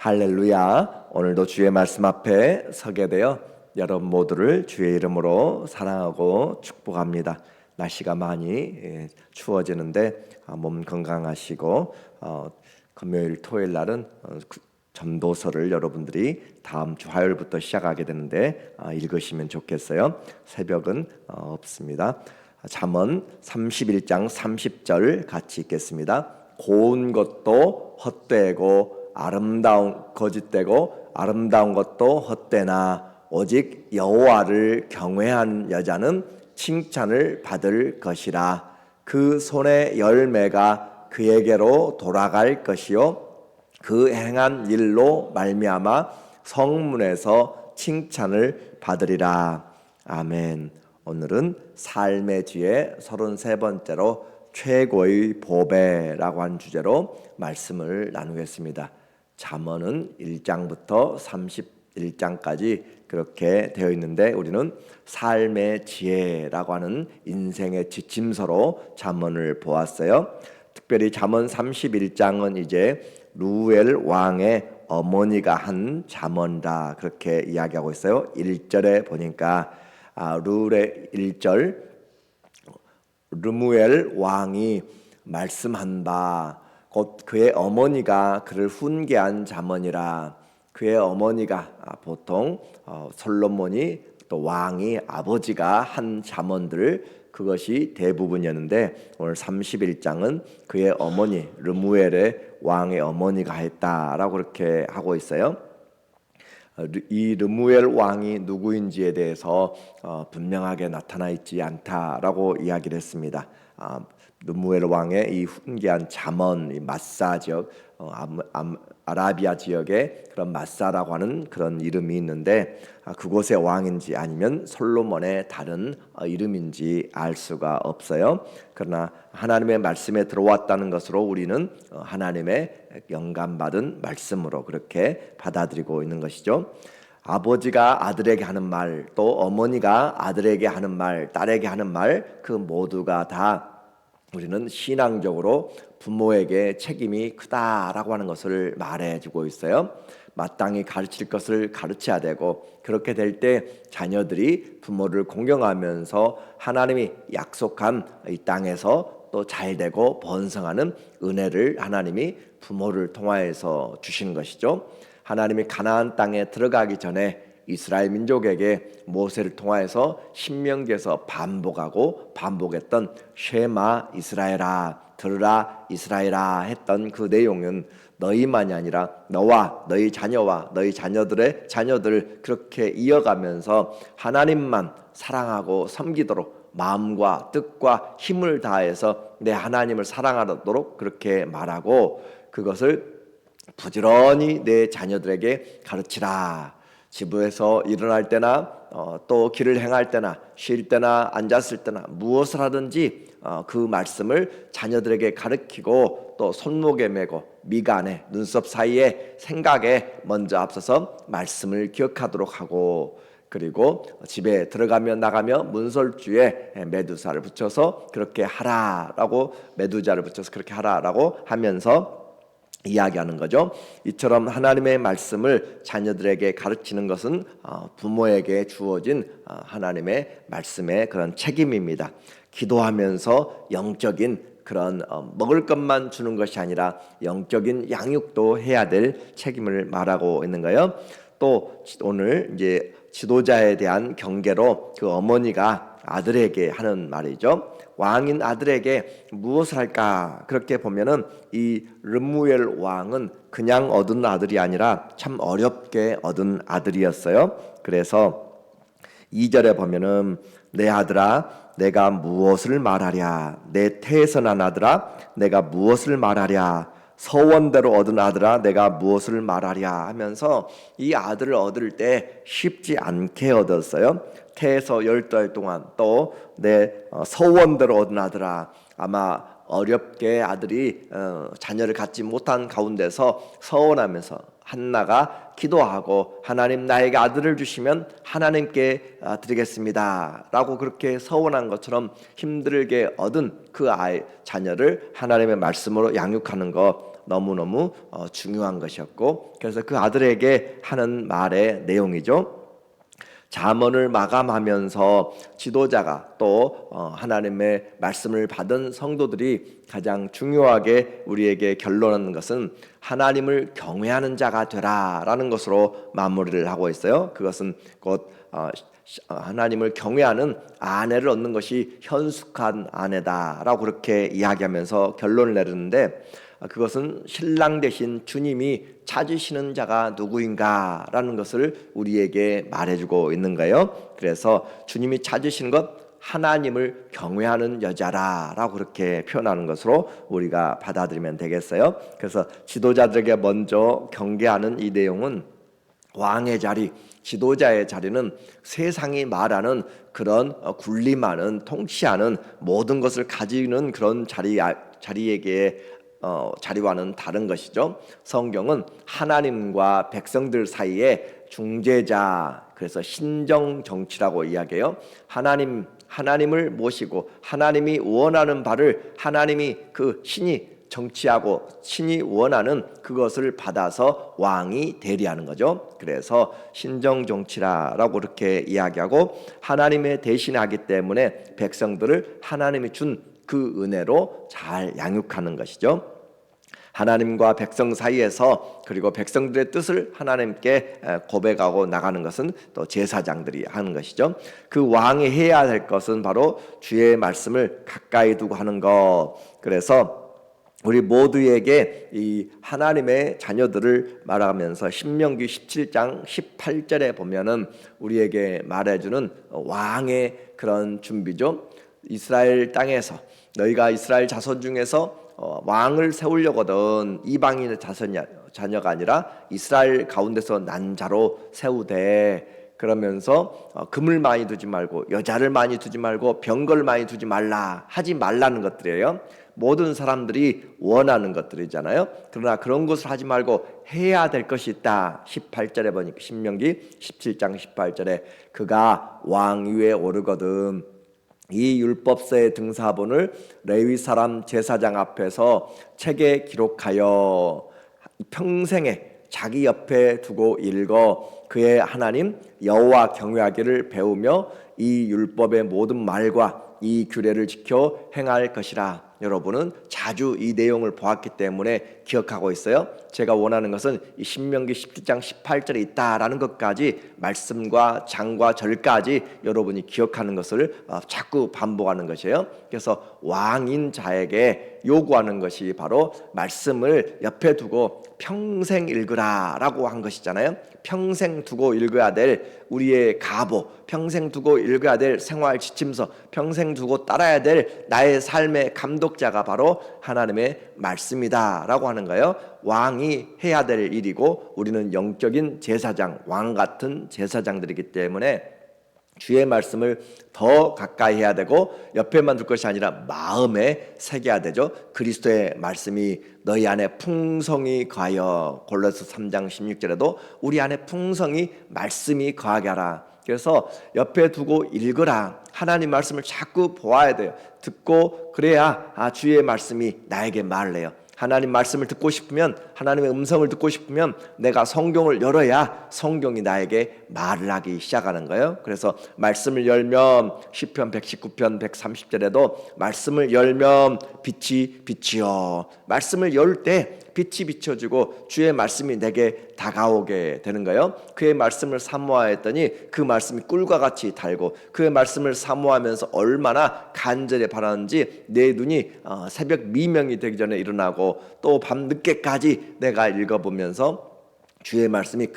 할렐루야. 오늘도 주의 말씀 앞에 서게 되어 여러분 모두를 주의 이름으로 사랑하고 축복합니다. 날씨가 많이 추워지는데 몸 건강하시고 금요일 토요일 날은 전도서를 여러분들이 다음 주 화요일부터 시작하게 되는데 읽으시면 좋겠어요. 새벽은 없습니다. 잠언 31장 30절 같이 읽겠습니다. 고운 것도 헛되고 거짓되고 아름다운 것도 헛되나 오직 여호와를 경외한 여자는 칭찬을 받을 것이라. 그 손의 열매가 그에게로 돌아갈 것이요 그 행한 일로 말미암아 성문에서 칭찬을 받으리라. 아멘. 오늘은 삶의 지혜 33번째로 최고의 보배라고 하는 주제로 말씀을 나누겠습니다. 잠언은 1장부터 31장까지 그렇게 되어 있는데 우리는 삶의 지혜라고 하는 인생의 지침서로 잠언을 보았어요. 특별히 잠언 31장은 이제 루엘 왕의 어머니가 한 잠언이다 그렇게 이야기하고 있어요. 1절에 보니까 루엘의 1절 르무엘 왕이 말씀한 바 곧 그의 어머니가 그를 훈계한 잠언이라. 그의 어머니가 보통 솔로몬이 또 왕이 아버지가 한 잠언들 그것이 대부분이었는데 오늘 31장은 그의 어머니 르무엘의 왕의 어머니가 했다라고 그렇게 하고 있어요. 이 르무엘 왕이 누구인지에 대해서 분명하게 나타나 있지 않다라고 이야기를 했습니다. 르무엘 왕의 이 훈계한 잠언, 이 마사 지역, 아라비아 지역에 그런 마사라고 하는 그런 이름이 있는데 그곳의 왕인지 아니면 솔로몬의 다른 이름인지 알 수가 없어요. 그러나 하나님의 말씀에 들어왔다는 것으로 우리는 하나님의 영감받은 말씀으로 그렇게 받아들이고 있는 것이죠. 아버지가 아들에게 하는 말, 또 어머니가 아들에게 하는 말, 딸에게 하는 말, 그 모두가 다 우리는 신앙적으로 부모에게 책임이 크다라고 하는 것을 말해주고 있어요. 마땅히 가르칠 것을 가르쳐야 되고 그렇게 될 때 자녀들이 부모를 공경하면서 하나님이 약속한 이 땅에서 또 잘되고 번성하는 은혜를 하나님이 부모를 통하여서 주시는 것이죠. 하나님이 가나안 땅에 들어가기 전에 이스라엘 민족에게 모세를 통하여서 신명기에서 반복했던 쉐마 이스라엘아 들으라 이스라엘아 했던 그 내용은 너희만이 아니라 너와 너희 자녀와 너희 자녀들의 자녀들 그렇게 이어가면서 하나님만 사랑하고 섬기도록 마음과 뜻과 힘을 다해서 내 하나님을 사랑하도록 그렇게 말하고 그것을 부지런히 내 자녀들에게 가르치라. 집에서 일어날 때나 또 길을 행할 때나 쉴 때나 앉았을 때나 무엇을 하든지 그 말씀을 자녀들에게 가르치고 또 손목에 메고 미간에 눈썹 사이에 생각에 먼저 앞서서 말씀을 기억하도록 하고 그리고 집에 들어가며 나가며 문설주에 메두사를 붙여서 그렇게 하라라고 메두자를 붙여서 그렇게 하라라고 하면서 이야기하는 거죠. 이처럼 하나님의 말씀을 자녀들에게 가르치는 것은 부모에게 주어진 하나님의 말씀의 그런 책임입니다. 기도하면서 영적인 그런 먹을 것만 주는 것이 아니라 영적인 양육도 해야 될 책임을 말하고 있는 거예요. 또 오늘 이제 지도자에 대한 경계로 그 어머니가 아들에게 하는 말이죠. 왕인 아들에게 무엇을 할까? 그렇게 보면은 이 르무엘 왕은 그냥 얻은 아들이 아니라 참 어렵게 얻은 아들이었어요. 그래서 2절에 보면은 내 아들아 내가 무엇을 말하랴 내 태에서 난 아들아 내가 무엇을 말하랴 서원대로 얻은 아들아 내가 무엇을 말하랴 하면서 이 아들을 얻을 때 쉽지 않게 얻었어요. 태에서 12달 동안 또 내 서원대로 얻은 아들아 아마 어렵게 아들이 자녀를 갖지 못한 가운데서 서원하면서 한나가 기도하고 하나님 나에게 아들을 주시면 하나님께 드리겠습니다 라고 그렇게 서원한 것처럼 힘들게 얻은 그 아이 자녀를 하나님의 말씀으로 양육하는 것 너무너무 중요한 것이었고, 그래서 그 아들에게 하는 말의 내용이죠. 잠언을 마감하면서 지도자가 또 하나님의 말씀을 받은 성도들이 가장 중요하게 우리에게 결론하는 것은 하나님을 경외하는 자가 되라라는 것으로 마무리를 하고 있어요. 그것은 곧 하나님을 경외하는 아내를 얻는 것이 현숙한 아내다라고 그렇게 이야기하면서 결론을 내리는데, 그것은 신랑 되신 주님이 찾으시는 자가 누구인가라는 것을 우리에게 말해주고 있는 거예요. 그래서 주님이 찾으시는 것, 하나님을 경외하는 여자라라고 그렇게 표현하는 것으로 우리가 받아들이면 되겠어요. 그래서 지도자들에게 먼저 경계하는 이 내용은 왕의 자리, 지도자의 자리는 세상이 말하는 그런 군림하는, 통치하는 모든 것을 가지는 그런 자리와는 다른 것이죠. 성경은 하나님과 백성들 사이에 중재자, 그래서 신정 정치라고 이야기해요. 하나님을 모시고 하나님이 원하는 바를 하나님이 그 신이 정치하고 신이 원하는 그것을 받아서 왕이 대리하는 거죠. 그래서 신정 정치라고 그렇게 이야기하고, 하나님의 대신하기 때문에 백성들을 하나님이 준 그 은혜로 잘 양육하는 것이죠. 하나님과 백성 사이에서, 그리고 백성들의 뜻을 하나님께 고백하고 나가는 것은 또 제사장들이 하는 것이죠. 그 왕이 해야 될 것은 바로 주의 말씀을 가까이 두고 하는 것. 그래서 우리 모두에게 이 하나님의 자녀들을 말하면서 신명기 17장 18절에 보면은 우리에게 말해주는 왕의 그런 준비죠. 이스라엘 땅에서 너희가 이스라엘 자손 중에서 왕을 세우려거든 이방인의 자녀가 아니라 이스라엘 가운데서 난 자로 세우되, 그러면서 금을 많이 두지 말고 여자를 많이 두지 말고 병거를 많이 두지 말라, 하지 말라는 것들이에요. 모든 사람들이 원하는 것들이잖아요. 그러나 그런 것을 하지 말고 해야 될 것이 있다. 18절에 보니까, 신명기 17장 18절에 그가 왕 위에 오르거든 이 율법서의 등사본을 레위 사람 제사장 앞에서 책에 기록하여 평생에 자기 옆에 두고 읽어 그의 하나님 여호와 경외하기를 배우며 이 율법의 모든 말과 이 규례를 지켜 행할 것이라. 여러분은 자주 이 내용을 보았기 때문에 기억하고 있어요. 제가 원하는 것은 이 신명기 17장 18절에 있다라는 것까지, 말씀과 장과 절까지 여러분이 기억하는 것을 자꾸 반복하는 것이에요. 그래서 왕인 자에게 요구하는 것이 바로 말씀을 옆에 두고 평생 읽으라라고 한 것이잖아요. 평생 두고 읽어야 될 우리의 가보, 평생 두고 읽어야 될 생활 지침서, 평생 두고 따라야 될 나의 삶의 감독자가 바로 하나님의 말씀이다라고 하는 거예요. 왕이 해야 될 일이고 우리는 영적인 제사장, 왕 같은 제사장들이기 때문에 주의 말씀을 더 가까이 해야 되고 옆에만 둘 것이 아니라 마음에 새겨야 되죠. 그리스도의 말씀이 너희 안에 풍성히 거하여, 골로새 3장 16절에도 우리 안에 풍성히 말씀이 거하게 하라. 그래서 옆에 두고 읽으라. 하나님 말씀을 자꾸 보아야 돼요. 듣고 그래야 주의 말씀이 나에게 말을 해요. 하나님 말씀을 듣고 싶으면, 하나님의 음성을 듣고 싶으면 내가 성경을 열어야 성경이 나에게 말을 하기 시작하는 거예요. 그래서 말씀을 열면 시편 119편 130절에도 말씀을 열면 빛이 비치어, 말씀을 열 때 빛이 비춰지고 주의 말씀이 내게 다가오게 되는 거예요. 그의 말씀을 사모하였더니 그 말씀이 꿀과 같이 달고, 그의 말씀을 사모하면서 얼마나 간절히 바라는지 내 눈이 새벽 미명이 되기 전에 일어나고 또 밤 늦게까지 내가 읽어보면서 주의 말씀이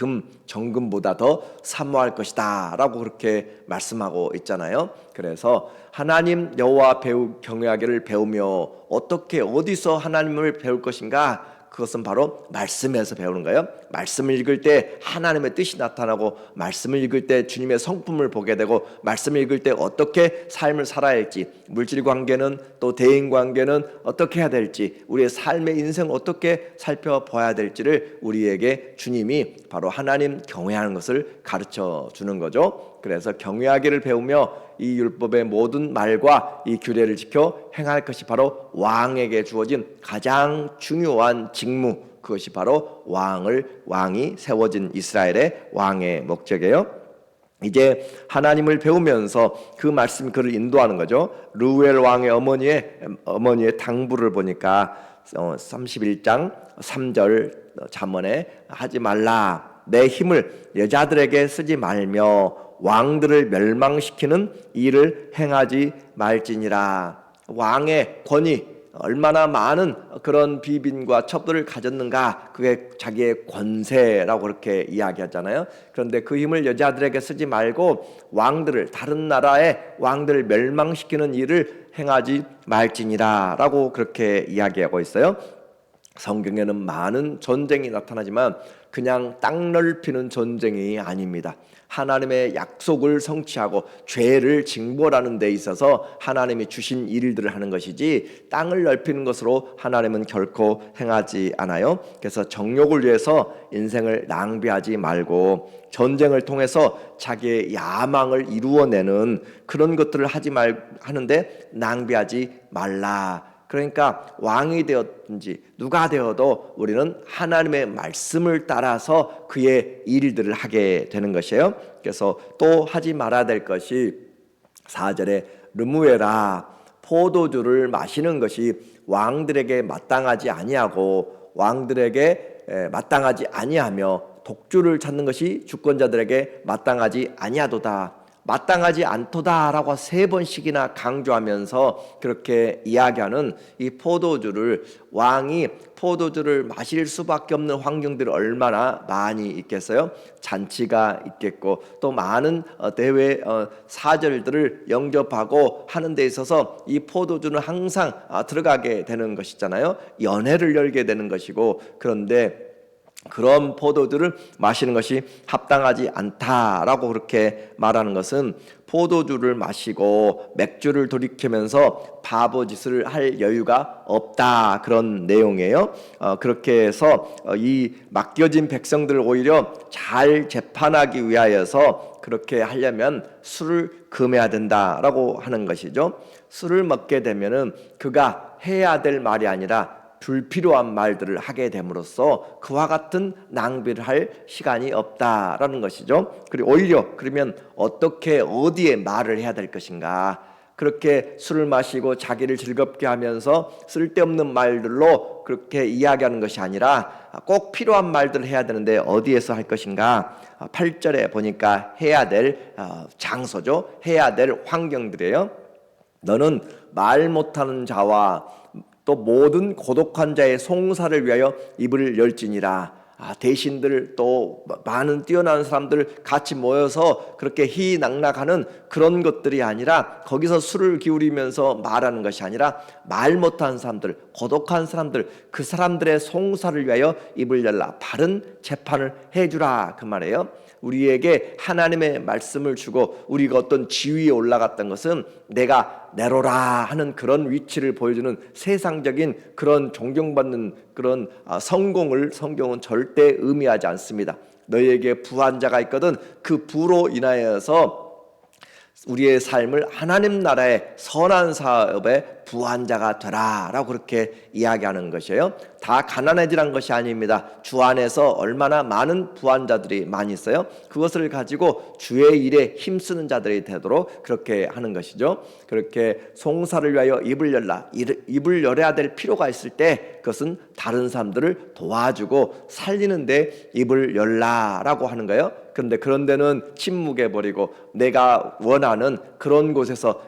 정금보다 더 사모할 것이다 라고 그렇게 말씀하고 있잖아요. 그래서 하나님 여호와 경외하기를 배우며, 어떻게 어디서 하나님을 배울 것인가? 그것은 바로 말씀에서 배우는 거예요. 말씀을 읽을 때 하나님의 뜻이 나타나고, 말씀을 읽을 때 주님의 성품을 보게 되고, 말씀을 읽을 때 어떻게 삶을 살아야 할지, 물질 관계는 또 대인 관계는 어떻게 해야 될지, 우리의 삶의 인생 어떻게 살펴봐야 될지를 우리에게 주님이 바로 하나님 경외하는 것을 가르쳐 주는 거죠. 그래서 경외하기를 배우며 이 율법의 모든 말과 이 규례를 지켜 행할 것이 바로 왕에게 주어진 가장 중요한 직무, 그것이 바로 왕이 세워진 이스라엘의 왕의 목적이에요. 이제 하나님을 배우면서 그 말씀이 그를 인도하는 거죠. 르우엘 왕의 어머니의 당부를 보니까 31장 3절 잠언에 하지 말라. 내 힘을 여자들에게 쓰지 말며 왕들을 멸망시키는 일을 행하지 말지니라. 왕의 권위, 얼마나 많은 그런 비빈과 첩들을 가졌는가, 그게 자기의 권세라고 그렇게 이야기하잖아요. 그런데 그 힘을 여자들에게 쓰지 말고 다른 나라의 왕들을 멸망시키는 일을 행하지 말지니라 라고 그렇게 이야기하고 있어요. 성경에는 많은 전쟁이 나타나지만 그냥 땅 넓히는 전쟁이 아닙니다. 하나님의 약속을 성취하고 죄를 징벌하는 데 있어서 하나님이 주신 일들을 하는 것이지 땅을 넓히는 것으로 하나님은 결코 행하지 않아요. 그래서 정욕을 위해서 인생을 낭비하지 말고 전쟁을 통해서 자기의 야망을 이루어내는 그런 것들을 하는데 낭비하지 말라. 그러니까 왕이 되었든지 누가 되어도 우리는 하나님의 말씀을 따라서 그의 일들을 하게 되는 것이에요. 그래서 또 하지 말아야 될 것이 4절에 르무에라, 포도주를 마시는 것이 왕들에게 마땅하지 아니하며 독주를 찾는 것이 주권자들에게 마땅하지 아니하도다. 마땅하지 않도다라고 3번씩이나 강조하면서 그렇게 이야기하는 이 포도주를, 왕이 포도주를 마실 수밖에 없는 환경들이 얼마나 많이 있겠어요. 잔치가 있겠고 또 많은 대회 사절들을 영접하고 하는 데 있어서 이 포도주는 항상 들어가게 되는 것이잖아요. 연회를 열게 되는 것이고, 그런데 그런 포도주를 마시는 것이 합당하지 않다라고 그렇게 말하는 것은 포도주를 마시고 맥주를 돌이키면서 바보짓을 할 여유가 없다, 그런 내용이에요. 그렇게 해서 이 맡겨진 백성들을 오히려 잘 재판하기 위하여서 그렇게 하려면 술을 금해야 된다라고 하는 것이죠. 술을 먹게 되면은 그가 해야 될 말이 아니라 불필요한 말들을 하게 됨으로써 그와 같은 낭비를 할 시간이 없다라는 것이죠. 그리고 오히려 그러면 어디에 말을 해야 될 것인가, 그렇게 술을 마시고 자기를 즐겁게 하면서 쓸데없는 말들로 그렇게 이야기하는 것이 아니라 꼭 필요한 말들을 해야 되는데 어디에서 할 것인가. 8절에 보니까 해야 될 장소죠. 해야 될 환경들이에요. 너는 말 못하는 자와 또 모든 고독한 자의 송사를 위하여 입을 열지니라. 대신들 또 많은 뛰어난 사람들 같이 모여서 그렇게 희낙낙하는 그런 것들이 아니라, 거기서 술을 기울이면서 말하는 것이 아니라 말 못하는 사람들, 고독한 사람들, 그 사람들의 송사를 위하여 입을 열라. 바른 재판을 해주라, 그 말이에요. 우리에게 하나님의 말씀을 주고 우리가 어떤 지위에 올라갔던 것은 내가 내로라 하는 그런 위치를 보여주는 세상적인 그런 존경받는 그런 성공을 성경은 절대 의미하지 않습니다. 너희에게 부한 자가 있거든 그 부로 인하여서 우리의 삶을 하나님 나라의 선한 사업에 부한 자가 되라라고 그렇게 이야기하는 것이에요. 다 가난해지란 것이 아닙니다. 주 안에서 얼마나 많은 부한 자들이 많이 있어요. 그것을 가지고 주의 일에 힘쓰는 자들이 되도록 그렇게 하는 것이죠. 그렇게 송사를 위하여 입을 열라. 입을 열어야 될 필요가 있을 때 그것은 다른 사람들을 도와주고 살리는데 입을 열라라고 하는 거예요. 그런데 그런 데는 침묵해버리고 내가 원하는 그런 곳에서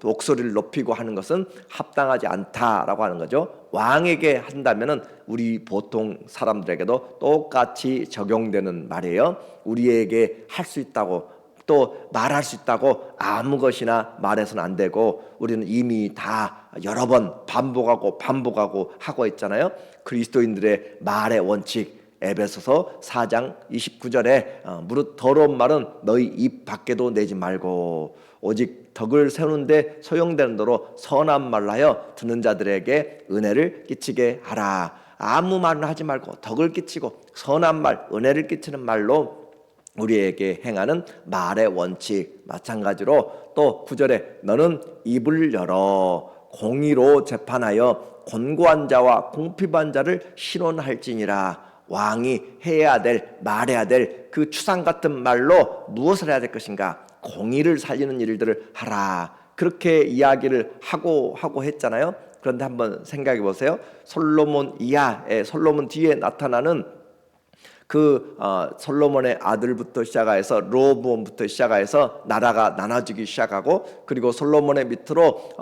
목소리를 높이고 하는 것은 합당하지 않다라고 하는 거죠. 왕에게 한다면은 우리 보통 사람들에게도 똑같이 적용되는 말이에요. 우리에게 할 수 있다고 또 말할 수 있다고 아무 것이나 말해서는 안 되고, 우리는 이미 다 여러 번 반복하고 하고 있잖아요. 그리스도인들의 말의 원칙, 에베소서 4장 29절에 무릇 더러운 말은 너희 입 밖에도 내지 말고 오직 덕을 세우는데 소용되는 대로 선한 말로 하여 듣는 자들에게 은혜를 끼치게 하라. 아무 말은 하지 말고 덕을 끼치고 선한 말, 은혜를 끼치는 말로 우리에게 행하는 말의 원칙, 마찬가지로 또 9절에 너는 입을 열어 공의로 재판하여 권고한 자와 공핍한 자를 신원할지니라. 왕이 해야 될, 말해야 될 그 추상 같은 말로 무엇을 해야 될 것인가? 공의를 살리는 일들을 하라. 그렇게 이야기를 하고 했잖아요. 그런데 한번 생각해 보세요. 솔로몬 이하에, 솔로몬 뒤에 나타나는 솔로몬의 아들부터 시작해서 르호보암부터 시작해서 나라가 나눠지기 시작하고, 그리고 솔로몬의 밑으로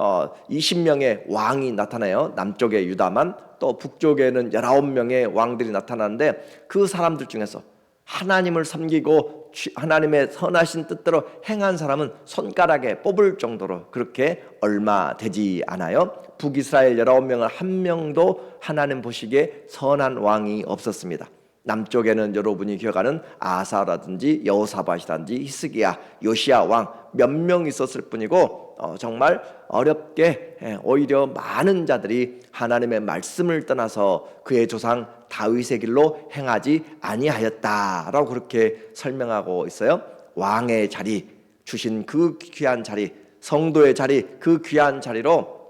20명의 왕이 나타나요. 남쪽에 유다만, 또 북쪽에는 19명의 왕들이 나타나는데, 그 사람들 중에서 하나님을 섬기고 하나님의 선하신 뜻대로 행한 사람은 손가락에 뽑을 정도로 그렇게 얼마 되지 않아요. 북이스라엘 19명은 한 명도 하나님 보시기에 선한 왕이 없었습니다. 남쪽에는 여러분이 기억하는 아사라든지 여호사밧이라든지 히스기야, 요시야 왕 몇 명 있었을 뿐이고, 정말 어렵게 오히려 많은 자들이 하나님의 말씀을 떠나서 그의 조상 다윗의 길로 행하지 아니하였다라고 그렇게 설명하고 있어요. 왕의 자리, 주신 그 귀한 자리, 성도의 자리, 그 귀한 자리로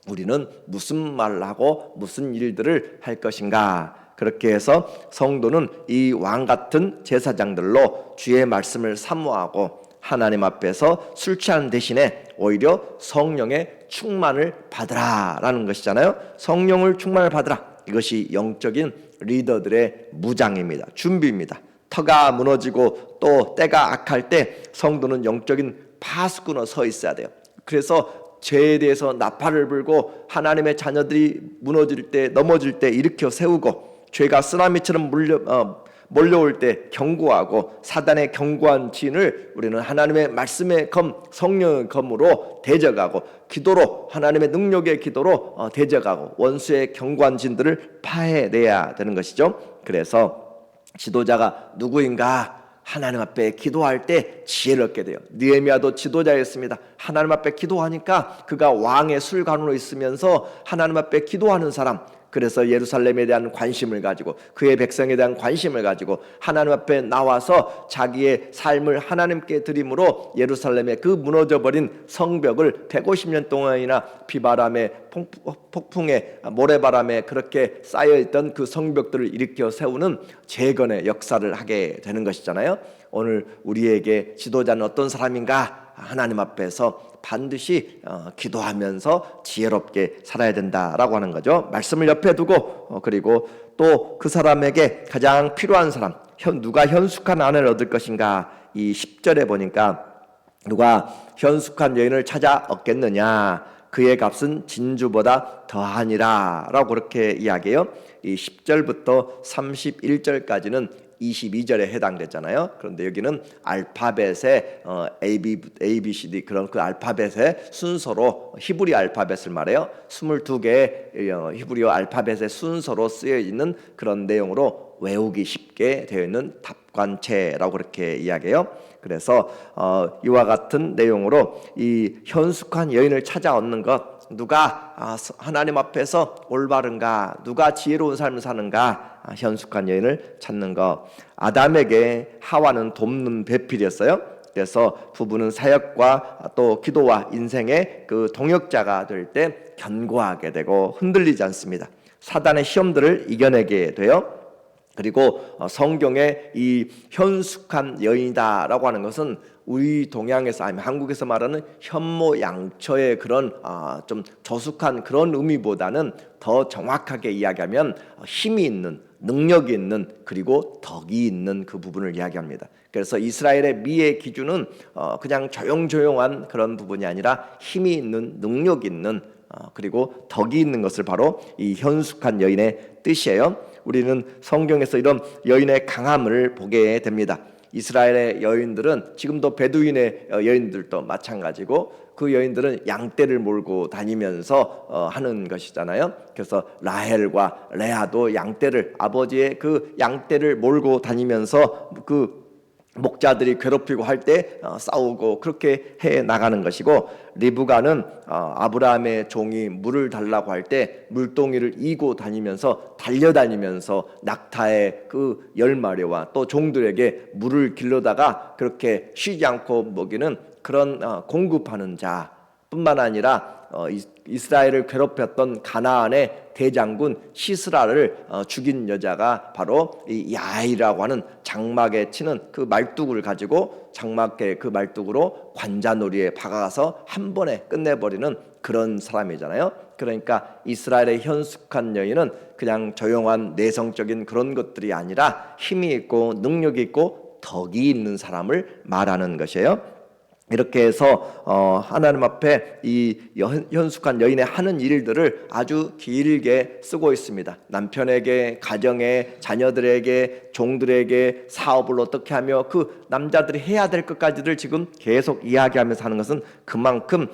우리는 무슨 말을 하고 무슨 일들을 할 것인가? 그렇게 해서 성도는 이 왕 같은 제사장들로 주의 말씀을 사모하고 하나님 앞에서 술 취하는 대신에 오히려 성령의 충만을 받으라라는 것이잖아요. 성령을 충만을 받으라. 이것이 영적인 리더들의 무장입니다. 준비입니다. 터가 무너지고 또 때가 악할 때 성도는 영적인 파수꾼으로 서 있어야 돼요. 그래서 죄에 대해서 나팔을 불고 하나님의 자녀들이 무너질 때, 넘어질 때 일으켜 세우고, 죄가 쓰나미처럼 몰려올 때 경고하고, 사단의 견고한 진을 우리는 하나님의 말씀의 검, 성령의 검으로 대적하고, 기도로, 하나님의 능력의 기도로 대적하고 원수의 견고한 진들을 파해내야 되는 것이죠. 그래서 지도자가 누구인가? 하나님 앞에 기도할 때 지혜를 얻게 돼요. 느헤미야도 지도자였습니다. 하나님 앞에 기도하니까 그가 왕의 술관으로 있으면서 하나님 앞에 기도하는 사람, 그래서 예루살렘에 대한 관심을 가지고 그의 백성에 대한 관심을 가지고 하나님 앞에 나와서 자기의 삶을 하나님께 드림으로 예루살렘의 그 무너져버린 성벽을 150년 동안이나 비바람에 폭풍에 모래바람에 그렇게 쌓여있던 그 성벽들을 일으켜 세우는 재건의 역사를 하게 되는 것이잖아요. 오늘 우리에게 지도자는 어떤 사람인가? 하나님 앞에서 반드시 기도하면서 지혜롭게 살아야 된다라고 하는 거죠. 말씀을 옆에 두고 그리고 또 그 사람에게 가장 필요한 사람, 누가 현숙한 아내를 얻을 것인가? 이 10절에 보니까 누가 현숙한 여인을 찾아 얻겠느냐? 그의 값은 진주보다 더하니라 라고 그렇게 이야기해요. 이 10절부터 31절까지는 22절에 해당되잖아요. 그런데 여기는 알파벳의 ABCD 그런 그 알파벳의 순서로 히브리 알파벳을 말해요. 22개의 히브리어 알파벳의 순서로 쓰여 있는 그런 내용으로 외우기 쉽게 되어 있는 답관체라고 그렇게 이야기해요. 그래서 이와 같은 내용으로 이 현숙한 여인을 찾아 얻는 것, 누가 하나님 앞에서 올바른가, 누가 지혜로운 삶을 사는가, 현숙한 여인을 찾는 것. 아담에게 하와는 돕는 배필이었어요. 그래서 부부는 사역과 또 기도와 인생의 그 동역자가 될 때 견고하게 되고 흔들리지 않습니다. 사단의 시험들을 이겨내게 돼요. 그리고 성경에 이 현숙한 여인이다라고 하는 것은 우리 동양에서 아니면 한국에서 말하는 현모양처의 그런 좀 저숙한 그런 의미보다는 더 정확하게 이야기하면 힘이 있는, 능력이 있는, 그리고 덕이 있는 그 부분을 이야기합니다. 그래서 이스라엘의 미의 기준은 그냥 조용조용한 그런 부분이 아니라 힘이 있는, 능력 있는, 그리고 덕이 있는 것을 바로 이 현숙한 여인의 뜻이에요. 우리는 성경에서 이런 여인의 강함을 보게 됩니다. 이스라엘의 여인들은 지금도 베두인의 여인들도 마찬가지고, 그 여인들은 양떼를 몰고 다니면서 하는 것이잖아요. 그래서 라헬과 레아도 양떼를, 아버지의 그 양떼를 몰고 다니면서 그 목자들이 괴롭히고 할 때 싸우고 그렇게 해 나가는 것이고, 리브가는 아브라함의 종이 물을 달라고 할 때 물동이를 이고 다니면서 달려다니면서 낙타의 그 10마리와 또 종들에게 물을 길러다가 그렇게 쉬지 않고 먹이는 그런 공급하는 자뿐만 아니라 이스라엘을 괴롭혔던 가나안의 대장군 시스라를 죽인 여자가 바로 이 야이라고 하는 장막에 치는 그 말뚝을 가지고 장막에 그 말뚝으로 관자놀이에 박아서 한 번에 끝내버리는 그런 사람이잖아요. 그러니까 이스라엘의 현숙한 여인은 그냥 조용한 내성적인 그런 것들이 아니라 힘이 있고 능력이 있고 덕이 있는 사람을 말하는 것이에요. 이렇게 해서 하나님 앞에 이 현숙한 여인의 하는 일들을 아주 길게 쓰고 있습니다. 남편에게, 가정에, 자녀들에게, 종들에게 사업을 어떻게 하며 그 남자들이 해야 될 것까지를 지금 계속 이야기하면서 하는 것은 그만큼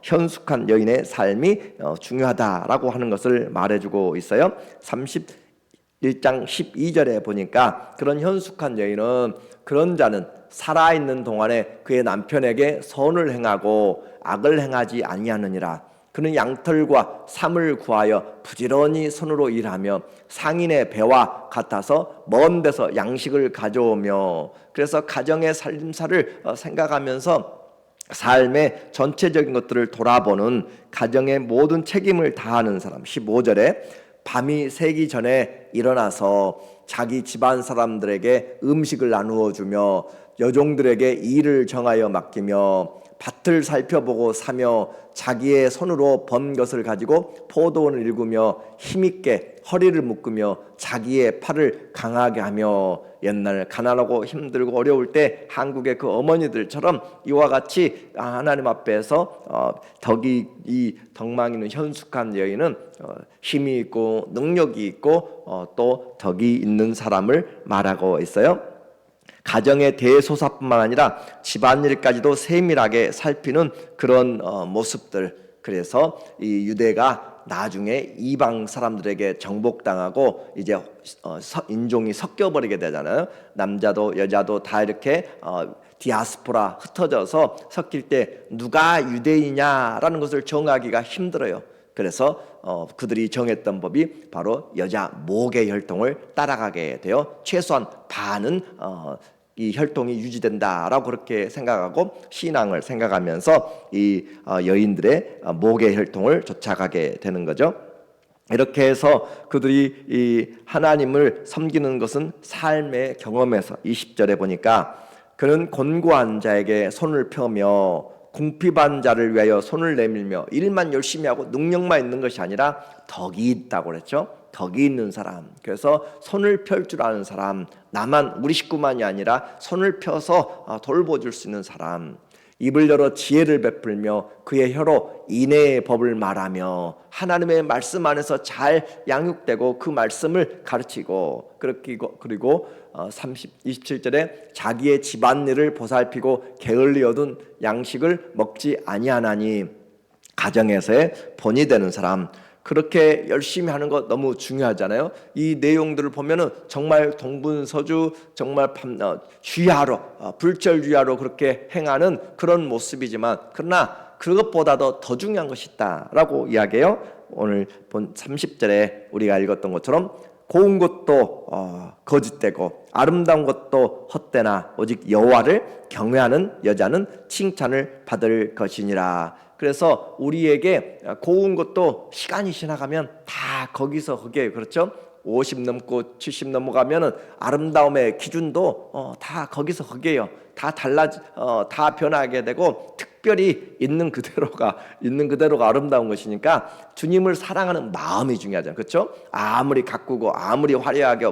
현숙한 여인의 삶이 중요하다라고 하는 것을 말해주고 있어요. 31장 12절에 보니까 그런 현숙한 여인은 그런 자는 살아있는 동안에 그의 남편에게 선을 행하고 악을 행하지 아니하느니라. 그는 양털과 삼을 구하여 부지런히 손으로 일하며 상인의 배와 같아서 먼 데서 양식을 가져오며, 그래서 가정의 살림살을 생각하면서 삶의 전체적인 것들을 돌아보는 가정의 모든 책임을 다하는 사람. 15절에 밤이 새기 전에 일어나서 자기 집안 사람들에게 음식을 나누어 주며 여종들에게 일을 정하여 맡기며 밭을 살펴보고 사며 자기의 손으로 번 것을 가지고 포도원을 일구며 힘있게 허리를 묶으며 자기의 팔을 강하게 하며, 옛날 가난하고 힘들고 어려울 때 한국의 그 어머니들처럼 이와 같이 하나님 앞에서 이 덕망 있는 현숙한 여인은 힘이 있고 능력이 있고 또 덕이 있는 사람을 말하고 있어요. 가정의 대소사뿐만 아니라 집안일까지도 세밀하게 살피는 그런 모습들. 그래서 이 유대가 나중에 이방 사람들에게 정복당하고 이제 인종이 섞여버리게 되잖아요. 남자도 여자도 다 이렇게 디아스포라 흩어져서 섞일 때 누가 유대인이냐라는 것을 정하기가 힘들어요. 그래서 그들이 정했던 법이 바로 여자 목의 혈통을 따라가게 되어 최소한 반은 이 혈통이 유지된다라고 그렇게 생각하고 신앙을 생각하면서 이 여인들의 목의 혈통을 쫓아가게 되는 거죠. 이렇게 해서 그들이 이 하나님을 섬기는 것은 삶의 경험에서 20절에 보니까 그는 곤고한 자에게 손을 펴며 궁핍한 자를 위하여 손을 내밀며 일만 열심히 하고 능력만 있는 것이 아니라 덕이 있다고 그랬죠. 덕이 있는 사람. 그래서 손을 펼 줄 아는 사람, 나만 우리 식구만이 아니라 손을 펴서 돌보줄 수 있는 사람. 입을 열어 지혜를 베풀며 그의 혀로 인애의 법을 말하며 하나님의 말씀 안에서 잘 양육되고 그 말씀을 가르치고, 그리고 27절에 자기의 집안일을 보살피고 게을리 얻은 양식을 먹지 아니하나니 가정에서의 본이 되는 사람. 그렇게 열심히 하는 거 너무 중요하잖아요. 이 내용들을 보면은 정말 동분서주, 정말 주야로 불철주야로 그렇게 행하는 그런 모습이지만, 그러나 그것보다도 더 중요한 것이 있다라고 이야기해요. 오늘 본 30절에 우리가 읽었던 것처럼 고운 것도 거짓되고 아름다운 것도 헛되나 오직 여호와를 경외하는 여자는 칭찬을 받을 것이니라. 그래서 우리에게 고운 것도 시간이 지나가면 다 거기서 거기에요. 그렇죠? 50 넘고 70 넘어가면은 아름다움의 기준도 다 거기서 거기에요. 다 다 변하게 되고 특별히 있는 그대로가 아름다운 것이니까 주님을 사랑하는 마음이 중요하잖아요. 그렇죠? 아무리 가꾸고 아무리 화려하게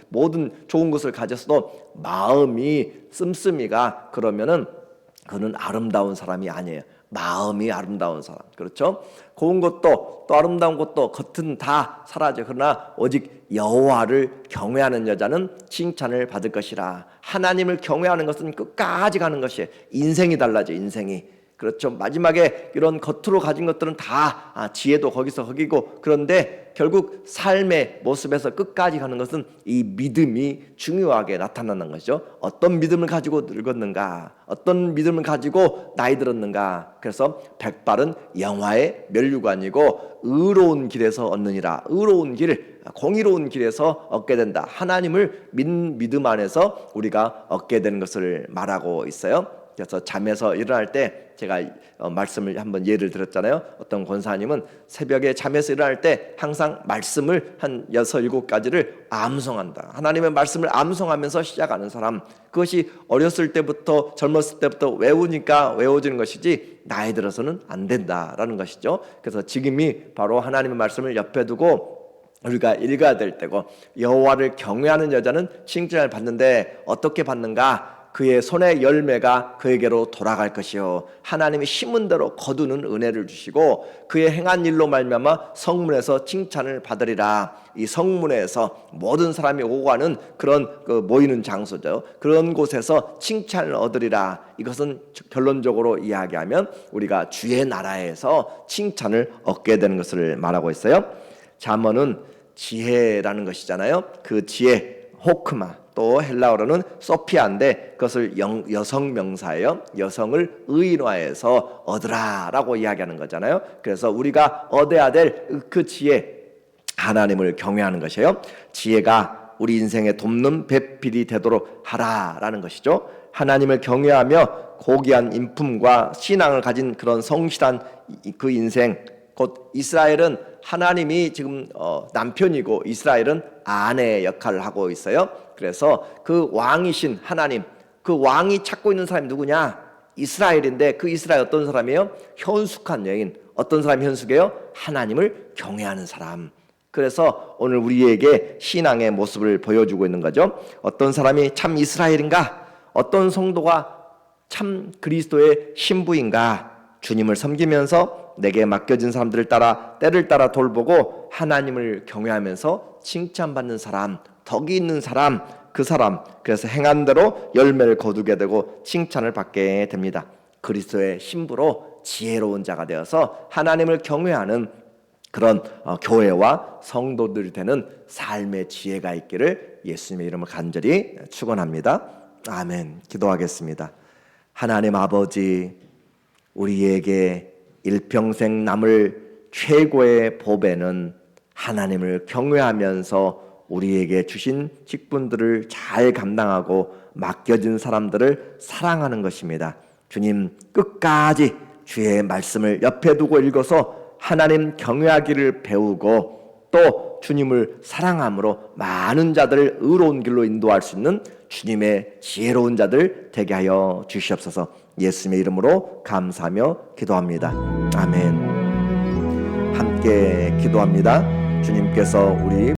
모든 좋은 것을 가졌어도 마음이 씀씀이가 그러면은 그는 아름다운 사람이 아니에요. 마음이 아름다운 사람. 그렇죠? 고운 것도 또 아름다운 것도 겉은 다 사라져. 그러나 오직 여호와를 경외하는 여자는 칭찬을 받을 것이라. 하나님을 경외하는 것은 끝까지 가는 것이에요. 인생이 달라져. 인생이. 그렇죠. 마지막에 이런 겉으로 가진 것들은 다 지혜도 거기서 거기고, 그런데 결국 삶의 모습에서 끝까지 가는 것은 이 믿음이 중요하게 나타나는 것이죠. 어떤 믿음을 가지고 늙었는가, 어떤 믿음을 가지고 나이 들었는가. 그래서 백발은 영화의 면류관이고 의로운 길에서 얻느니라. 의로운 길, 공의로운 길에서 얻게 된다. 하나님을 믿음 안에서 우리가 얻게 되는 것을 말하고 있어요. 그래서 잠에서 일어날 때 제가 말씀을 한번 예를 들었잖아요. 어떤 권사님은 새벽에 잠에서 일어날 때 항상 말씀을 한 6, 7가지를 암송한다. 하나님의 말씀을 암송하면서 시작하는 사람, 그것이 어렸을 때부터 젊었을 때부터 외우니까 외워지는 것이지 나이 들어서는 안 된다라는 것이죠. 그래서 지금이 바로 하나님의 말씀을 옆에 두고 우리가 읽어야 될 때고, 여호와를 경외하는 여자는 칭찬을 받는데 어떻게 받는가? 그의 손의 열매가 그에게로 돌아갈 것이요, 하나님이 심은 대로 거두는 은혜를 주시고 그의 행한 일로 말미암아 성문에서 칭찬을 받으리라. 이 성문에서 모든 사람이 오고 가는 그런 모이는 장소죠. 그런 곳에서 칭찬을 얻으리라. 이것은 결론적으로 이야기하면 우리가 주의 나라에서 칭찬을 얻게 되는 것을 말하고 있어요. 잠언은 지혜라는 것이잖아요. 그 지혜, 호크마, 또 헬라어로는 소피아인데 그것을 여성 명사예요. 여성을 의인화해서 얻으라라고 이야기하는 거잖아요. 그래서 우리가 얻어야 될 그 지혜, 하나님을 경외하는 것이에요. 지혜가 우리 인생에 돕는 배필이 되도록 하라라는 것이죠. 하나님을 경외하며 고귀한 인품과 신앙을 가진 그런 성실한 그 인생, 곧 이스라엘은 하나님이 지금 남편이고 이스라엘은 아내의 역할을 하고 있어요. 그래서 그 왕이신 하나님, 그 왕이 찾고 있는 사람이 누구냐? 이스라엘인데 그 이스라엘 어떤 사람이에요? 현숙한 여인. 어떤 사람이 현숙이에요? 하나님을 경외하는 사람. 그래서 오늘 우리에게 신앙의 모습을 보여주고 있는 거죠. 어떤 사람이 참 이스라엘인가? 어떤 성도가 참 그리스도의 신부인가? 주님을 섬기면서 내게 맡겨진 사람들을 따라 때를 따라 돌보고 하나님을 경외하면서 칭찬받는 사람, 덕이 있는 사람, 그 사람, 그래서 행한 대로 열매를 거두게 되고 칭찬을 받게 됩니다. 그리스도의 신부로 지혜로운 자가 되어서 하나님을 경외하는 그런 교회와 성도들이 되는 삶의 지혜가 있기를 예수님의 이름으로 간절히 축원합니다. 아멘. 기도하겠습니다. 하나님 아버지, 우리에게 일평생 남을 최고의 보배는 하나님을 경외하면서 우리에게 주신 직분들을 잘 감당하고 맡겨진 사람들을 사랑하는 것입니다. 주님, 끝까지 주의 말씀을 옆에 두고 읽어서 하나님 경외하기를 배우고 또 주님을 사랑함으로 많은 자들을 의로운 길로 인도할 수 있는 주님의 지혜로운 자들 되게 하여 주시옵소서. 예수님의 이름으로 감사하며 기도합니다. 아멘. 함께 기도합니다. 주님께서 우리